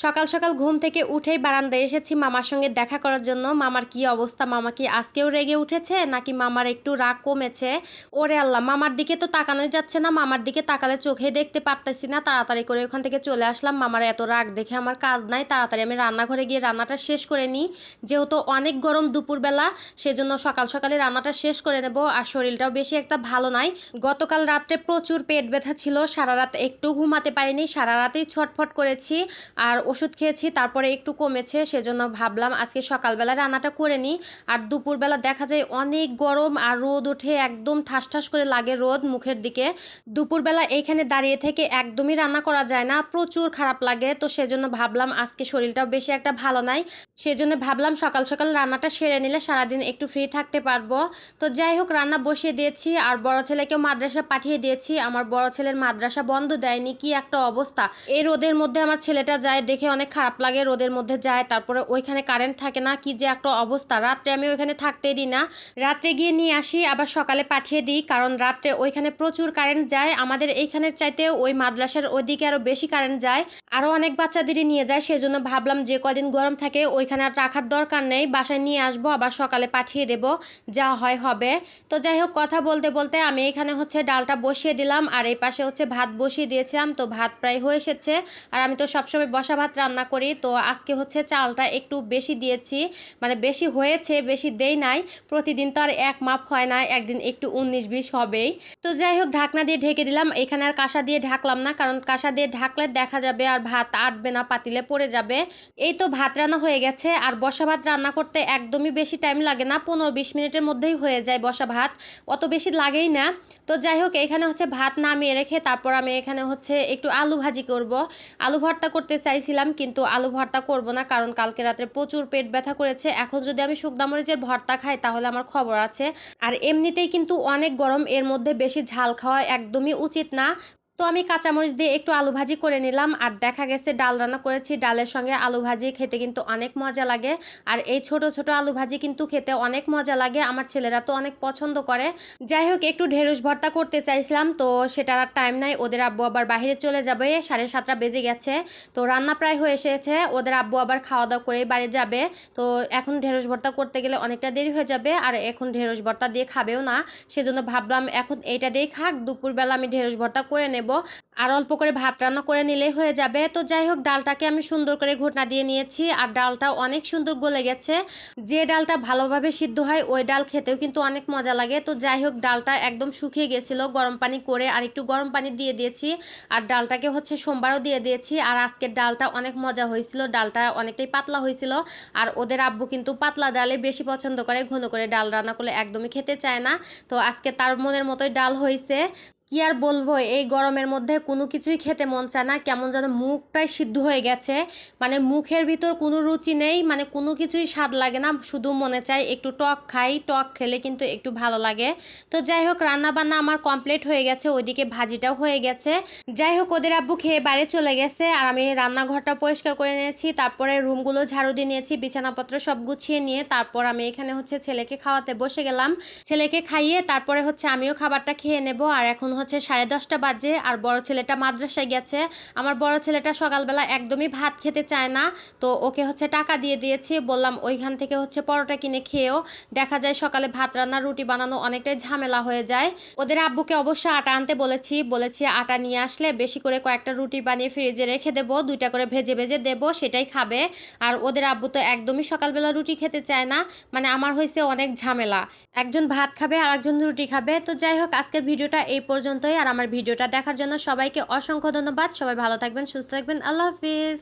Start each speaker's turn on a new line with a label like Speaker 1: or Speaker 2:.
Speaker 1: সকাল সকাল ঘুম থেকে উঠেই বারান্দায় এসেছি মামার সঙ্গে দেখা করার জন্য। মামার কি অবস্থা? মামা কি আজকেও রেগে উঠেছে নাকি মামার একটু রাগ কমেছে? ওরে আল্লাহ! মামার দিকে তো তাকানোই যাচ্ছে না। মামার দিকে তাকালে চোখেই দেখতে পারতেছি না। তাড়াতাড়ি করে ওখান থেকে চলে আসলাম। মামার এত রাগ দেখে আমার কাজ নাই। তাড়াতাড়ি আমি রান্নাঘরে গিয়ে রান্নাটা শেষ করে নিই। যেহেতু অনেক গরম দুপুরবেলা, সেজন্য সকাল সকালে রান্নাটা শেষ করে নেব। আর শরীরটাও বেশি একটা ভালো নাই। গতকাল রাত্রে প্রচুর পেট ব্যথা ছিল। সারারাত একটু ঘুমাতে পারিনি। সারারাতেই ছটফট করেছি। আর ওষুধ খেয়েছি, তারপরে একটু কমেছে, সেজন্য ভাবলাম আজকে সকালবেলা রান্নাটা করে নিই। আর দুপুরবেলা দেখা যায় অনেক গরম আর রোদ ওঠে, একদম ঠাস ঠাস করে লাগে রোদ মুখের দিকে। দুপুরবেলা এইখানে দাঁড়িয়ে থেকে একদমই রান্না করা যায় না, প্রচুর খারাপ লাগে। তো সেজন্য ভাবলাম আজকে শরীরটাও বেশি একটা ভালো নাই, সেজন্য ভাবলাম সকাল সকাল রান্নাটা সেরে নিলে সারাদিন একটু ফ্রি থাকতে পারবো। তো যাই হোক, রান্না বসিয়ে দিয়েছি আর বড় ছেলেকেও মাদ্রাসা পাঠিয়ে দিয়েছি। আমার বড় ছেলের মাদ্রাসা বন্ধ দেয়নি, কি একটা অবস্থা! এই রোদের মধ্যে আমার ছেলেটা যায়, দেখে অনেক খারাপ লাগে। রোদের মধ্যে যায়, তারপরে ওইখানে কারেন্ট থাকে না, কি যে একটা অবস্থা। রাত্রে আমি ওইখানে থাকতেই দিই না, রাত্রে গিয়ে নিয়ে আসি, আবার সকালে পাঠিয়ে দিই, কারণ রাত্রে ওইখানে প্রচুর কারেন্ট যায়। আমাদের এইখানের চাইতে ওই মাদ্রাসার ওইদিকে আরো বেশি কারেন্ট যায়, আরো অনেক বাচ্চাদেরই নিয়ে যায়। সেজন্য ভাবলাম যে কদিন গরম থাকে ওইখানে আর রাখার দরকার নেই, বাসায় নিয়ে আসবো, আবার সকালে পাঠিয়ে দেব, যা হয় হবে। তো যাই হোক, কথা বলতে বলতে আমি এখানে হচ্ছে ডালটা বসিয়ে দিলাম, আর এই পাশে হচ্ছে ভাত বসিয়ে দিয়েছিলাম। তো ভাত প্রায় হয়ে এসেছে। আর আমি তো সবসময় বসা ভাত রান্না করি, তো আজকে হচ্ছে চালটা একটু বেশি দিয়েছি, মানে বেশি হয়েছে, বেশি দেই নাই। প্রতিদিন তো আর এক মাপ হয় না, একদিন একটু 19-20 হবেই। তো যাই হোক, ঢাকনা দিয়ে ঢেকে দিলাম। এখানে আর কাঁসা দিয়ে ঢাকলাম না, কারণ কাঁসা দিয়ে ঢাকলে দেখা যাবে আর ভাত আটবে না, পাতিলে পড়ে যাবে। এই তো ভাত রান্না হয়ে গেছে। আর বসা ভাত রান্না করতে একদমই বেশি টাইম লাগে না, 15-20 মিনিটের মধ্যেই হয়ে যায় বসা ভাত, অত বেশি লাগেই না। তো যাই হোক, এখানে হচ্ছে ভাত নামিয়ে রেখে তারপর আমি এখানে হচ্ছে একটু আলু ভাজি করব। আলু ভর্তা করতে চাইছিলাম, কিন্তু আলু ভর্তা করব না, কারণ কালকে রাতে প্রচুর পেট ব্যথা করেছে। এখন যদি আমি শুকনা মরিচের ভর্তা খাই তাহলে আমার খবর আছে। আর এমনিতেই কিন্তু অনেক গরম, এর মধ্যে বেশি ঝাল খাওয়া একদমই উচিত না। তো আমি কাঁচামরিচ দিয়ে একটু আলু ভাজি করে নিলাম। আর দেখা গেছে ডাল রান্না করেছি, ডালের সঙ্গে আলু ভাজি খেতে কিন্তু অনেক মজা লাগে। আর এই ছোট ছোট আলু ভাজি কিন্তু খেতে অনেক মজা লাগে, আমার ছেলেরা তো অনেক পছন্দ করে। যাই হোক, একটু ঢেঁড়স ভর্তা করতে চাইছিলাম, তো সেটার আর টাইম নাই। ওদের আব্বু আবার বাইরে চলে যাবে, 7:30 বেজে গেছে। তো রান্না প্রায় হয়ে এসেছে, ওদের আব্বু আবার খাওয়া দাওয়া করে বাড়ি যাবে। তো এখন ঢেঁড়স ভর্তা করতে গেলে অনেকটা দেরি হয়ে যাবে, আর এখন ঢেঁড়স ভর্তা দিয়ে খাবেও না। সেজন্য ভাবলাম এখন এইটা দিয়েই খাক, দুপুরবেলা আমি ঢেঁড়স ভর্তা করে নেব। আর অল্প করে ভাত রান্না করে নিলেই হয়ে যাবে। তো যাই হোক, ডালটাকে আমি সুন্দর করে ঘুটনা দিয়ে নিয়েছি, আর ডালটা অনেক সুন্দর গলে গেছে। যে ডালটা ভালোভাবে সিদ্ধ হয় ওই ডাল খেতেও কিন্তু অনেক মজা লাগে। তো যাই হোক, ডালটা একদম শুকিয়ে গেছিল, গরম পানি করে আর একটু গরম পানি দিয়ে দিয়েছি। আর ডালটাকে হচ্ছে সোমবারও দিয়ে দিয়েছি। আর আজকের ডালটা অনেক মজা হয়েছিল, ডালটা অনেকটাই পাতলা হয়েছিল। আর ওদের আব্বু কিন্তু পাতলা ডালে বেশি পছন্দ করে, ঘন করে ডাল রান্না করলে একদমই খেতে চায় না। তো আজকে তার মনের মতোই ডাল হয়েছে। কি আর বলবো, এই গরমের মধ্যে কোনো কিছুই খেতে মন চায় না, কেমন যেন মুখটাই সিদ্ধ হয়ে গেছে। মানে মুখের ভিতর কোনো রুচি নেই, মানে কোনো কিছুই স্বাদ লাগে না, শুধু মনে চায় একটু টক খাই, টক খেলে কিন্তু একটু ভালো লাগে। তো যাই হোক, রান্না বান্না আমার কমপ্লিট হয়ে গেছে, ওইদিকে ভাজিটাও হয়ে গেছে। যাই হোক, ওদের আব্বু খেয়ে বাইরে চলে গেছে, আর আমি রান্নাঘরটা পরিষ্কার করে নিয়েছি, তারপরে রুমগুলো ঝাড়ু দিয়ে নিয়েছি, বিছানাপত্র সব গুছিয়ে নিয়ে তারপর আমি এখানে হচ্ছে ছেলেকে খাওয়াতে বসে গেলাম। ছেলেকে খাইয়ে তারপরে হচ্ছে আমিও খাবারটা খেয়ে নেব। আর এখন হচ্ছে 10:30 বাজে, আর বড় ছেলেটা মাদ্রাসায় গেছে। আমার বড় ছেলেটা সকালবেলা একদমই ভাত খেতে চায় না, তো ওকে হচ্ছে টাকা দিয়ে দিয়েছি, বললাম ওইখান থেকে হচ্ছে পরোটা কিনে খেয়েও। দেখা যায় সকালে ভাত রান্না রুটি বানানো অনেকটাই ঝামেলা হয়ে যায়। ওদের আব্বুকে অবশ্য আটা আনতে বলেছি আটা নিয়ে আসলে বেশি করে কয়েকটা রুটি বানিয়ে ফ্রিজে রেখে দেবো, 2টা করে ভেজে ভেজে দেবো, সেটাই খাবে। আর ওদের আব্বু তো একদমই সকালবেলা রুটি খেতে চায় না, মানে আমার হয়েছে অনেক ঝামেলা, একজন ভাত খাবে আর একজন রুটি খাবে। তো যাই হোক, আজকের ভিডিওটা এই পর্যন্তই। আর আমার ভিডিওটা দেখার জন্য সবাইকে অসংখ্য ধন্যবাদ। সবাই ভালো থাকবেন, সুস্থ থাকবেন, আল্লাহ হাফিজ।